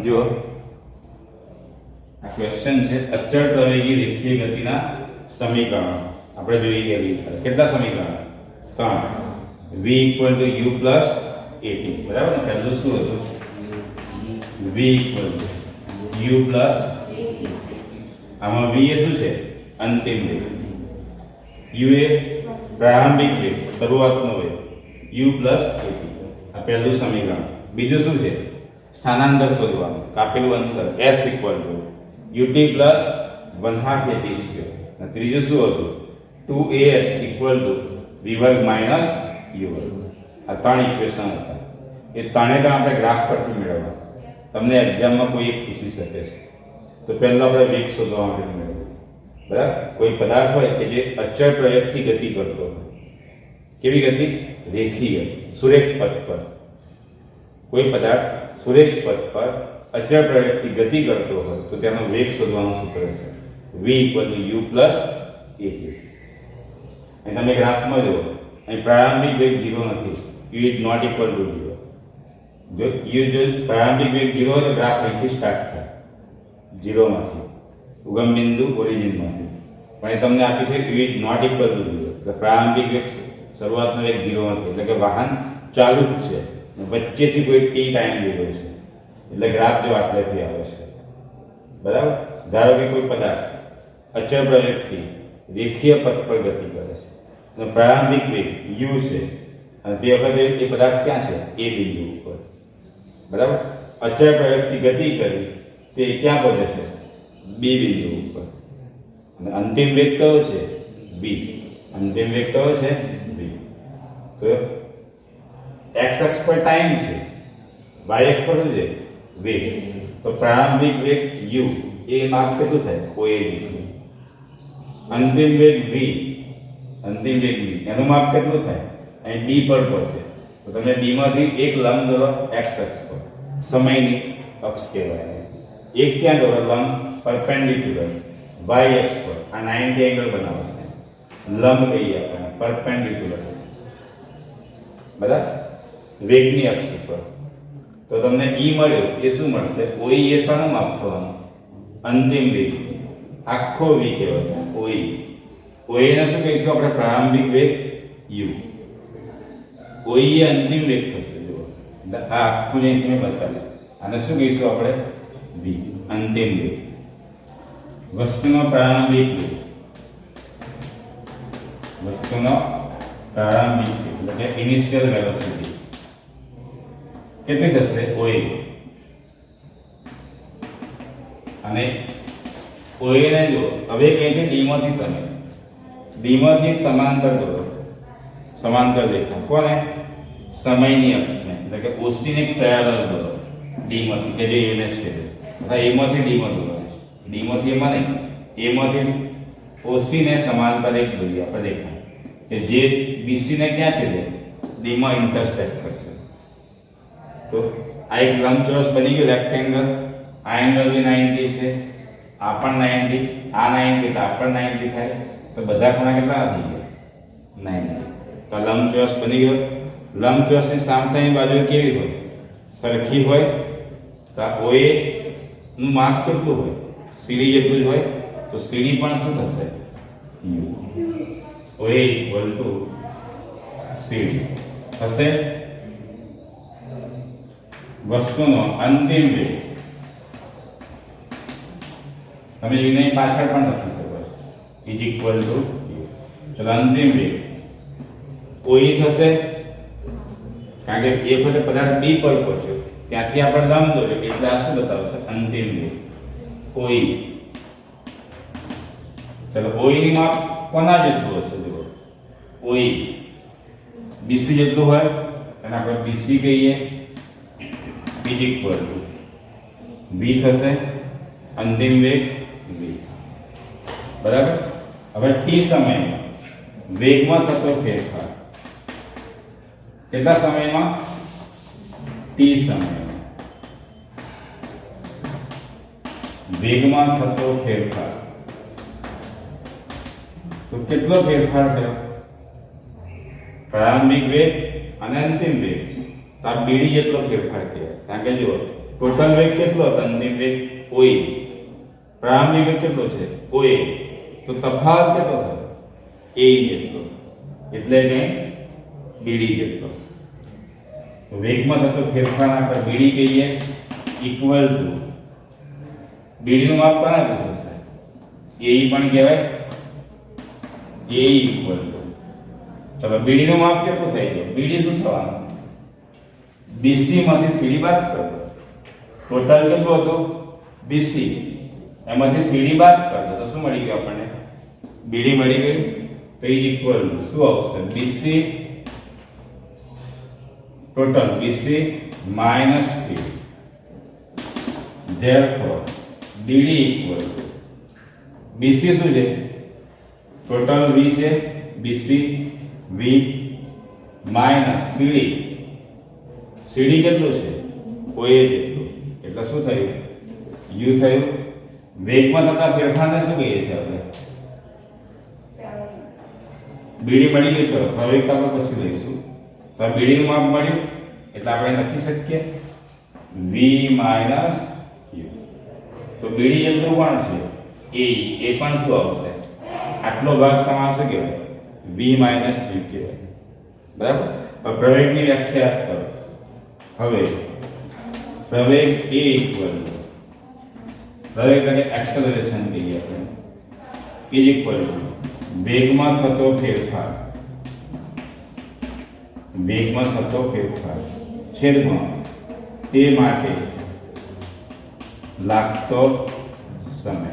જો આ ક્વેશ્ચન છે અચળ પ્રવેગી રેખીય ગતિના સમીકરણો આપણે જોઈ ગયા કેટલા સમીકરણો 3 v u + at બરાબર ને પહેલું શું હતું v u + આમાં v એ શું છે અંતિમ વેગ u એ પ્રારંભિક વેગ શરૂઆતનો વેગ u + at આ પહેલું સમીકરણ બીજું શું છે સ્થાનાંતર શોધવાનું કાપેલું અંતર s = ut + 1/2 at² અને ત્રીજું શું હતું 2as = v² - u². આ ત્રણ ઇક્વેશન હતા એ ત્રણે તો આપણે ગ્રાફ પરથી મેળવવા તમને એક્ઝામમાં કોઈ એક પૂછી શકે છે તો પહેલા આપણે વેગ શોધવા માટે મેળવ્યું બરાબર કોઈ પદાર્થ હોય કે જે અચળ પ્રવેગથી ગતિ કરતો હોય કેવી ગતિ રેખીય સુરેખ પથ પર કોઈ પદાર્થ સુરેખ પથ પર અચળ પ્રવેગથી ગતિ કરતો હોય તો તેનો વેગ શોધવાનું સૂત્ર છે v = u + at. અહીં તમે ગ્રાફમાં જુઓ અહીં પ્રારંભિક વેગ 0 નથી u ≠ 0 જો પ્રારંભિક વેગ 0 હોય તો ગ્રાફ અહીંથી સ્ટાર્ટ થાય 0 માંથી ઉગમ બિંદુ ઓરિજિનમાંથી પણ એ તમને આપી છે u ≠ 0 એટલે પ્રારંભિક વેગ શરૂઆતનો વેગ 0 નથી એટલે કે વાહન ચાલુ જ છે વચ્ચેથી કોઈ t ટાઈમ લીધો છે એટલે ગ્રાફ જો આટલેથી આવે છે બરાબર ધારો કે કોઈ પદાર્થ અચળ પ્રવેગથી રેખીય પથ પર ગતિ કરે છે અને પ્રારંભિક વેગ u છે અને તે વખતે એ પદાર્થ ક્યાં છે એ બિંદુ ઉપર બરાબર અચળ પ્રવેગથી ગતિ કરી તે ક્યાં પહોંચે છે b બિંદુ ઉપર અને અંતિમ વેગ કયો છે b અંતિમ વેગ કયો છે b તો x અક્ષ પર ટાઈમ છે y અક્ષ પર શું છે વેગ તો પ્રારંભિક વેગ u એ માપ કેટલું થાય ઓએ અંતિમ વેગ v એનું માપ કેટલું થાય અહીં d પર પહોંચે તો તમે d માંથી એક લંબ દોરો x અક્ષ પર સમયની અક્ષ કહેવાય એક ક્યાં દોરો લંબ પરપેન્ડિક્યુલર y અક્ષ પર આ 90 એંગલ બનાવશે લંબ કહીએ આપણે પરપેન્ડિક્યુલર બરાબર વેગની અક્ષ ઉપર તો તમને e મળ્યો એ શું મળશે oe એ શાનું માપ થવાનું અંતિમ વેગ આખો v કહેવાય oe ને શું કહીશું આપણે પ્રારંભિક વેગ u oe એ અંતિમ વેગ થશે જો આ આખું જે તમે બતાવ્યું આને શું કહીશું આપણે v અંતિમ વેગ વસ્તુનો પ્રારંભિક વેગ એટલે કે ઇનિશિયલ વેલોસિટી કેટલી થશે oe અને oe ને જો હવે કહે છે d માંથી તમે d માંથી એક સમાંતર દોરો સમાંતર રેખા કોને સમયની અક્ષને એટલે કે OC ને એક પેરેલલ દોરો d માંથી કે જે a ને છેદે અથવા a માંથી d માં દોરો d માંથી a માં નહીં a માંથી OC ને સમાંતર એક દોરી આપણે દેખાય કે જે BC ને ક્યાં છેદે d માં ઇન્ટરસેક્ટ કરશે તો આ એક લંબચોરસ બની ગયો રેક્ટેંગલ આ એંગલ બી 90 છે આ પણ 90 આ 90 તો આ પણ 90 થાય તો બધા ખૂણા કેટલા થઈ ગયા 90 તો લંબચોરસ બની ગયો લંબચોરસની સામસામે બાજુ કેવી હોય સરખી હોય તો OA નું માપ કેટલું હોય CD જેટલું જ હોય તો CD પણ શું થશે u OA = CD થશે વસ્તુનો અંતિમ વેગ તમે યુને પાછળ પણ લખી શકો છો u ચલો અંતિમ વેગ oe થશે કારણ કે એક વખતે પદાર્થ b પર પહોંચ્યો ત્યાંથી આપણે લંબ દોર્યો એટલે આ શું બતાવશે અંતિમ વેગ oe ચલો oe ની માપ કોના જેટલું હશે જુઓ oe bc જેટલું હોય અને આપણે bc કહીએ b = v થશે અંતિમ વેગ v બરાબર હવે t સમયમાં વેગમાં થતો ફેરફાર કેટલા સમયમાં t સમયમાં વેગમાં થતો ફેરફાર તો કેટલો ફેરફાર થયો પ્રારંભિક વેગ અને અંતિમ વેગ તો આ બીડી જેટલો ફેરફાર થયો કારણ કે જો ટોટલ વેગ કેટલો હતો? અંતિમ વેગ OA. પ્રારંભિક વેગ કેટલો છે? OA. તો તફાવત કેટલો થયો? AE જેટલો, એટલે કે BD જેટલો. તો વેગમાં થતો ફેરફાર આપણે BD કહીએ, ઇક્વલ ટુ BD નું માપ કોના થશે? AE પણ કહેવાય. AE ઇક્વલ ટુ, ચલો BD નું માપ કેટલું થઈ ગયું? BD શું થવાનું? BC માંથી CD બાદ કરો. ટોટલ કેટલું હતું? BC, એમાંથી CD બાદ કરો તો શું મળી ગયું આપણને? BD મળી ગયું. તો ઇક્વલ ટુ શું આવશે? BC total BC minus CD. therefore BD equal to BC શું છે? ટોટલ V છે, BC V minus CD. CD કેટલું છે? OA જેટલું, એટલે શું થયું? U થયું. વેગમાં થતા ફેરફારને શું કહીએ છીએ આપણે? BD મળી ગયું. ચલો પ્રવેગતા આપણે પછી લઈશું. તો આ BD નું માપ મળ્યું એટલે આપણે લખી શકીએ V માઈનસ U. તો BD જેટલું કોણ છે? AE. એ પણ શું આવશે? આટલો ભાગ તમારો શું કહેવાય? V માઈનસ U કહેવાય. બરાબર. હવે પ્રવેગની વ્યાખ્યા કરો. હવે પ્રવેગ A ઇક્વલ ટુ પ્રવેગ એટલે એક્સેલરેશન કહીએ આપણે, ઇઝ ઇક્વલ ટુ વેગમાં થતો ફેરફાર, વેગમાં થતો ફેરફાર છેદમાં તે માટે લાગતો સમય.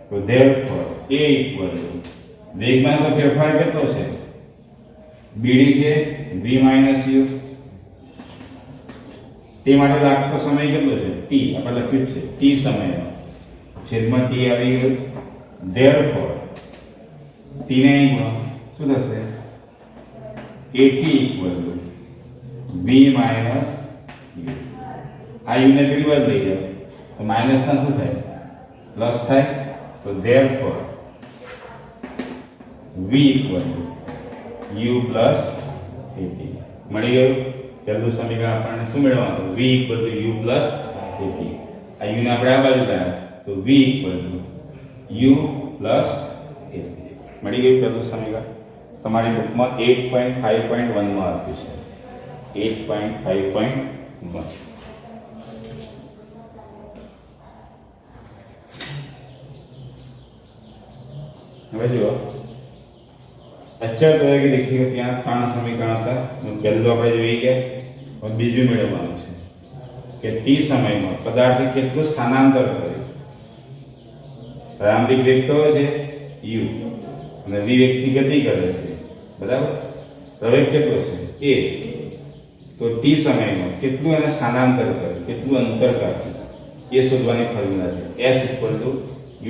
તો therefore A ઇક્વલ ટુ વેગમાં થતો ફેરફાર કેટલો છે? BD છે, V માઈનસ U. તે માટે લાગતો સમય કેટલો છે? T. આપણે લખ્યું છે T સમય, છેદમાં T આવી ગયું. therefore T ને અહીં શું થશે? AT equal to V minus U. આ U ને પેલી બાજુ લઈ જાઓ તો માઈનસ ના શું થાય? પ્લસ થાય. તો therefore V equal to U plus AT મળી ગયું. પહેલું સમીકરણ આપણને શું મેળવવાનું? V equal to U plus AT. આ U ને આપણે આ બાજુ લાવ્યા તો V equal to U plus AT મળી ગયું. પહેલું સમીકરણ તમારી બુકમાં 8.5.1 માં આપ્યું છે. 8.5.1. હવે જુઓ, અચળ પ્રયોગી દેખીએ ત્યાં 3 સમીકરણ હતા. પહેલું આપણે જોઈ ગયા. હવે બીજું મેળવવાનું છે કે T સમયમાં પદાર્થે કેટલું સ્થાનાંતર કર્યું. પ્રારંભિક વેગ કયો છે? U. અને V વેગથી ગતિ કરે છે. બરાબર. પ્રવેગ કેટલો છે? A. તો T સમયમાં કેટલું એને સ્થાનાંતર કર્યું, કેટલું અંતર કાપ્યું એ શોધવાની ફોર્મ્યુલા છે. S equal to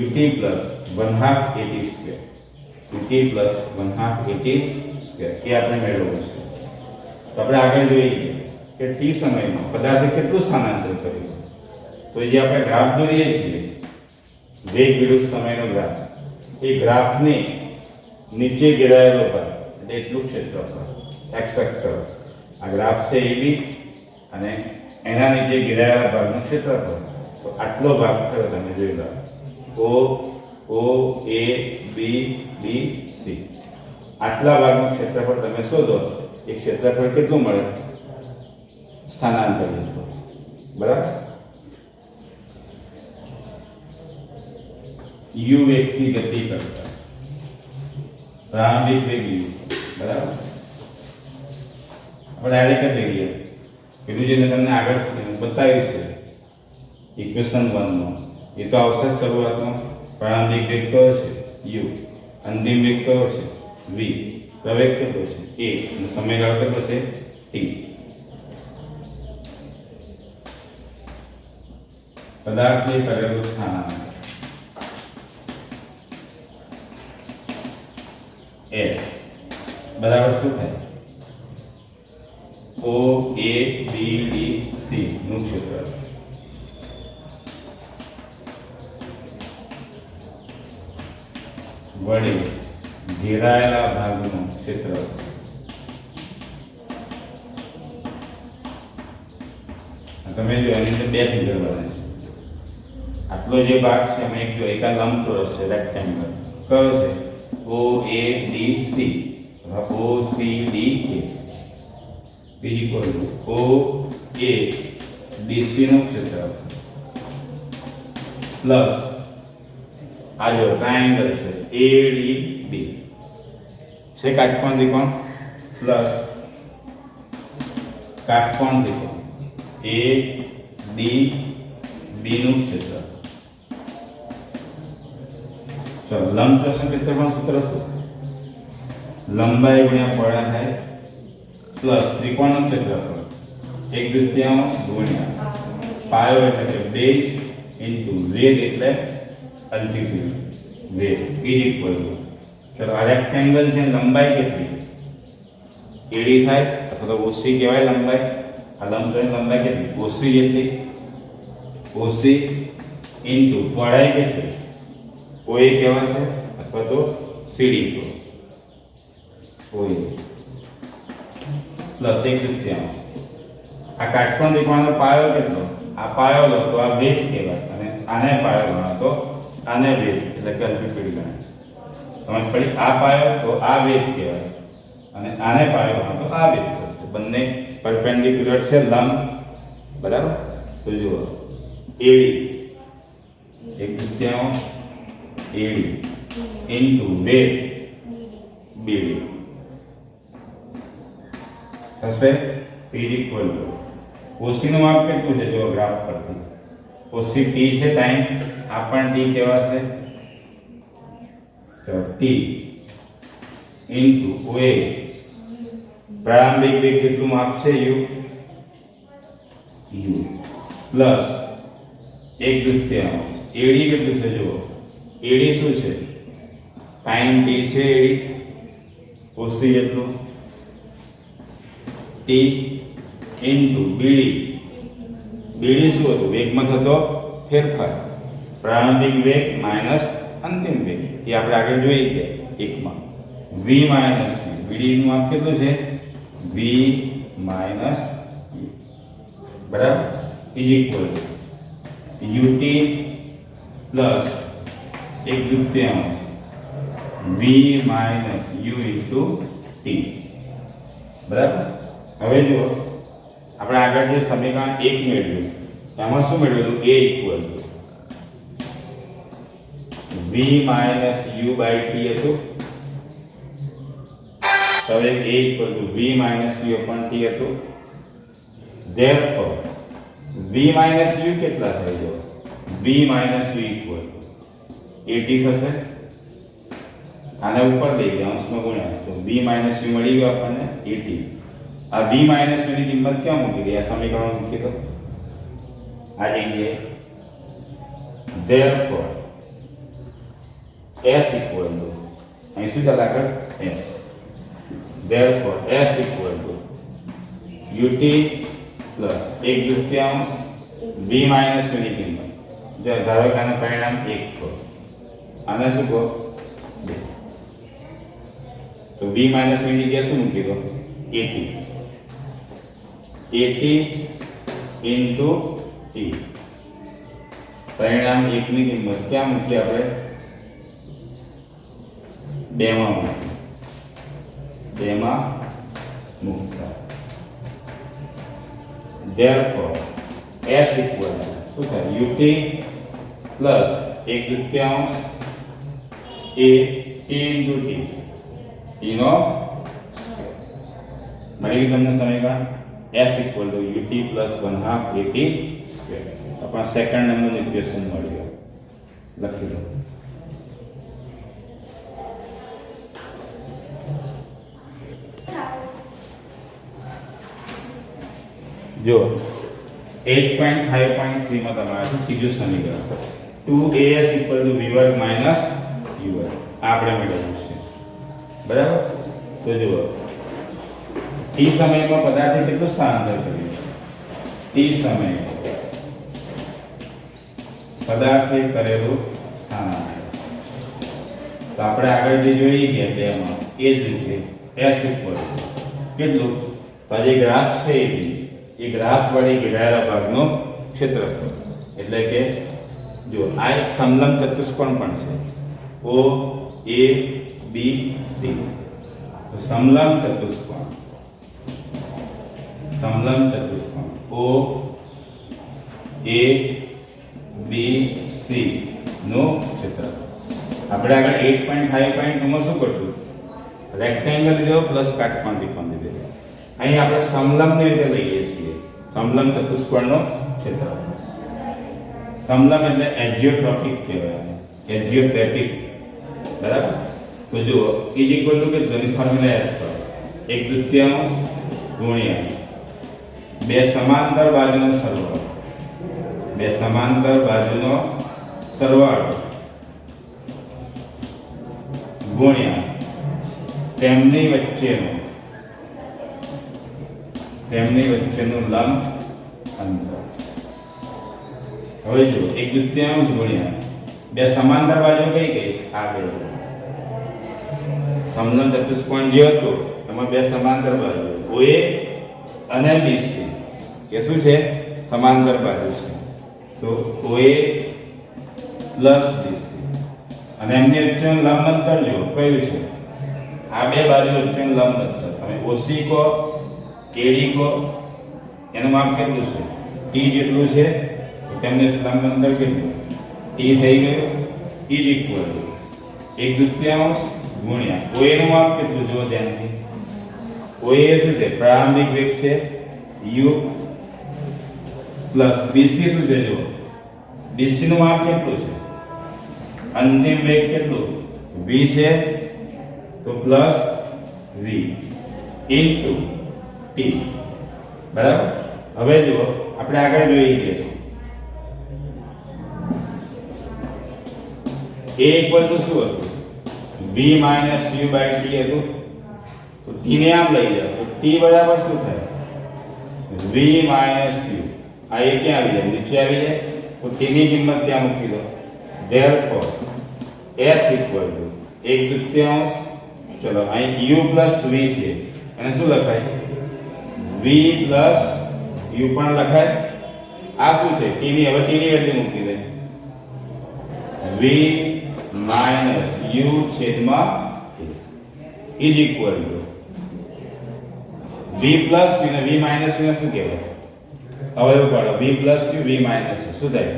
UT plus 1/2 AT square. UT plus 1/2 AT square એ આપણે મેળવવું છે. તો આપણે આગળ જોઈએ કે T સમયમાં પદાર્થે કેટલું સ્થાનાંતર કર્યું. તો જે આપણે ગ્રાફ દોરીએ છીએ, વેગ વિરુદ્ધ સમયનો ગ્રાફ, એ ગ્રાફને નીચે ઘેરાયેલો ભાગ એટલે એટલું ક્ષેત્રફળ x અક્ષ તરફ. આ ગ્રાફ છે AB અને એના નીચે ઘેરાયેલા ભાગનું ક્ષેત્રફળ. તો આટલો ભાગ થયો તમે જોઈ લો. O A B B C. આટલા ભાગનું ક્ષેત્રફળ તમે શોધો. એ ક્ષેત્રફળ કેટલું મળે? સ્થાનાંતર જેટલું. બરાબર. U વેગથી ગતિ કરતા પ્રારંભિક વેગ U. બરાબર. આપણે ડાયરેક્ટ જ લઈએ. પેલું જે તમને આગળ બતાવ્યું છે ઇક્વેશન 1 માં, એ તો આવશે શરૂઆતમાં. પ્રારંભિક વેગ કયો છે? U. અંતિમ વેગ કયો છે? V. પ્રવેગ કેટલો છે? A. અને સમયગાળો કેટલો છે? T. પદાર્થને કરેલું સ્થાનાંતર S બરાબર શું થાય? O A B D C નું ક્ષેત્ર વડે ઘેરાયેલા ભાગનું ક્ષેત્ર તમે જો એની અંદર બે ફિગર બને છે. આટલો જે ભાગ છે એમાં એક જો એક આ લંબચોરસ છે, રેક્ટેંગલ કયો છે? O A D C O C D A બીજી કોઈ O A D C નો ક્ષેત્ર પ્લસ આ જો ટ્રાયેંગલ છે A D B છે કાટકોણ ત્રિકોણ પ્લસ કાટકોણ ત્રિકોણ A D B નું ક્ષેત્ર. ચલો લંબચોરસનું ક્ષેત્રફળ સૂત્ર શું? લંબાઈ ગુણ્યા પહોળાઈ થાય પ્લસ ત્રિકોણનું ક્ષેત્રફળ 1/3 ગુણ્યા પાયો એટલે કે બેઝ ઇન્ટુ વેગ એટલે અલ્ટિટ્યુડ વેગ ઇઝ ઇક્વલ ટુ. ચલો આ રેક્ટેંગલ છે, લંબાઈ કેટલી? AD થાય અથવા તો OC કહેવાય લંબાઈ. આ લંબચોરસની લંબાઈ કેટલી? OC જેટલી. OC ઇન્ટુ પહોળાઈ કેટલી? OA કહેવાશે અથવા તો CD OA પ્લસ 1/3. આ કાટકોણ ત્રિકોણનો પાયો કેટલો? આ પાયો લો તો આ બેઝ કહેવાય અને આને પાયો ગણો તો આને બેઝ એટલે કે અલ્ટિટ્યુડ ગણાય. સમજ પડી? આ પાયો તો આ બેઝ કહેવાય અને આને પાયો ગણો તો આ બેઝ થશે. બંને પરપેન્ડિક્યુલર છે લંબ, બરાબર. તો જુઓ AD 1/3 AD ઇન્ટુ વેગ BD થશે ઇઝ ઇક્વલ ટુ OC નું માપ કેટલું છે? જો ગ્રાફ પરથી OC T છે ટાઈમ, આ પણ T કહેવાશે. તો T ઇન્ટુ OA પ્રારંભિક વેગ કેટલું માપ છે? U પ્લસ 1/3 AD કેટલું છે? જુઓ AD શું છે? ટાઈમ T છે AD, OC એટલું T ઇન્ટુ BD. BD શું હતું? વેગમાં થતો ફેરફાર. પ્રારંભિક વેગ માઇનસ અંતિમ વેગ, એ આપણે આગળ જોઈ ગયા એકમાં. V માઇનસ BD નું માપ કેટલું છે? V માઇનસ બરાબર is equal to UT plus 1/3 V minus U into T. બરાબર. હવે જો આપણે આગળ જે સમીકરણ 1 મેળવ્યું એમાં શું મેળવેલું? A equal to V minus U by T હતું. હવે A equal to V minus U upon T હતું. Therefore V માઇનસ U કેટલા થઈ ગયો? V minus U equal to 80 થશે. આને ઉપર લઈ ગયા અંશમાં ગુણ્યા તો B માઇનસ U મળી ગયો આપણને 80. આ B માઇનસ U ની કિંમત ક્યાં મૂકી દે? આ સમીકરણમાં મૂકી દો આ જગ્યાએ. Therefore S ઇક્વલ ટુ અહીં શું ચાલે આગળ? S. Therefore S equal to UT plus 1/3 V minus U ની કિંમત. જો ધારો કે આનું પરિણામ 1 કહો, આને શું કહો? 2. તો B માઇનસ U ની જગ્યાએ શું મૂકી દો? 80 ઇન્ટુ T. પરિણામ 1 ની કિંમત ક્યાં મૂકી આપણે? 2 માં મૂકી. 2 માં મૂકતા. Therefore S ઇક્વલ શું થાય? UT plus 1/3 A T into T. T નો મળી ગયું તમને સમીકરણ. S equal to UT plus 1/2 AT square. આપણા સેકન્ડ નંબરનું ઇક્વેશન મળી ગયું. લખી દો. જો 8.5.3 માં તમારું ત્રીજું સમીકરણ 2AS ઇક્વલ ટુ V વર્ગ માઇનસ U વર્ગ આપણે મેળવ્યું છે. બરાબર. તો જુઓ t સમયમાં પદાર્થે કેટલું સ્થાનાંતર કર્યું? t સમયે પદાર્થે કરેલું સ્થાનાંતર. તો આપણે આગળ જે જોઈ ગયા બેમાં એ જ રીતે S ઇક્વલ કેટલું? તો જે ગ્રાફ છે એ એ ગ્રાફ વડે ઘેરાયેલા ભાગનો ક્ષેત્રફળ એટલે કે જો આ એક સમલંબ ચતુષ્કોણ પણ છે ઓ એ બી સી તો સમલંબ ચતુષ્કોણ ઓ એ બી સી નો ક્ષેત્રફળ આપણે આગળ 8.5.2 માં શું કરતું રેક્ટેંગલ લીધો પ્લસ કાટકોણ ત્રિકોણ લીધો અહીં આપણે સમલંબની રીતે લઈએ છીએ સમલંબ ચતુષ્કોણનો ક્ષેત્રફળ સમલંબ એટલે એજીઓટ્રોપિક કહેવાય એજીઓટ્રોપિક બરાબર તો જુઓ ઇઝ ઇક્વલ ટુ કે ગણિત ફોર્મ્યુલા યાદ કરો 1/2 ગુણ્યા બે સમાંતર બાજુનો સરવાળો ગુણ્યા તેમની વચ્ચેનું લંબ અંતર હવે જો 1/2 ગુણ્યા બે સમાંતર બાજુ કઈ ગઈ આ બે સમલંબ ચતુષ્કોણ જે હતો એમાં બે સમાંતર બાજુ OA અને BC કે શું છે સમાંતર બાજુ છે તો OA પ્લસ BC અને એમની વચ્ચેનું લંબ અંતર જો કયું છે આ બે બાજુ વચ્ચેનું લંબ અંતર તમે OC કો AD કો એનું માપ કેટલું છે T જેટલું છે તો તેમને લંબ અંતર કેટલું T થઈ ગયું ઇઝ ઇક્વલ 1/2 ગુણ્યા OA નું માપ કેટલું જો ધ્યાનથી OA શું છે પ્રારંભિક વેગ છે u પ્લસ BC શું છે જો BC નું માપ કેટલું છે અંતિમ વેગ કેટલું v છે તો પ્લસ v ઇન્ટુ t બરાબર હવે જો આપણે આગળ જોઈએ છીએ a ઇક્વલ ટુ શું હતું v minus u by t હતું તો t ને આમ લઈ જાઓ તો t બરાબર શું થાય v માઈનસ u આ એ ક્યાં આવી જાય નીચે આવી જાય તો t ની કિંમત ત્યાં મૂકી દો therefore s ઇક્વલ ટુ 1/2 ચલો અહીં u પ્લસ v છે અને શું લખાય v પ્લસ u પણ લખાય આ શું છે t ની હવે t ની વેલ્યુ મૂકી દે v માઈનસ u છેદમાં is equal to v plus u ને v માઈનસ u ને શું કહેવાય હવે પાડો v plus u v minus u શું થાય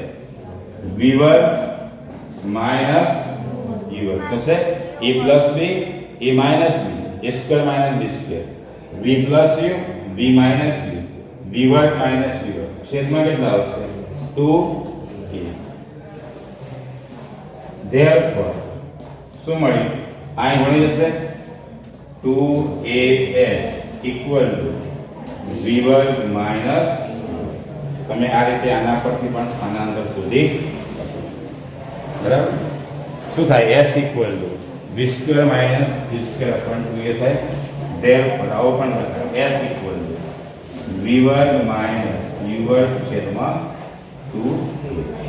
v વર્ગ માઈનસ u વર્ગ થશે a plus b a minus b a square minus b square v plus u v minus u v વર્ગ માઈનસ u વર્ગ છેદમાં કેટલા આવશે 2a therefore શું મળ્યું અહીં મળી જશે 2as ઇક્વલ ટુ v વર્ગ માઈનસ તમે આ રીતે આના પરથી પણ સ્થાનાંતર શોધી બરાબર શું થાય s equal to v square minus v square upon 2a થાય therefore આવો પણ લખાય s ઇક્વલ ટુ v વર્ગ માઈનસ u વર્ગ છેદમાં 2a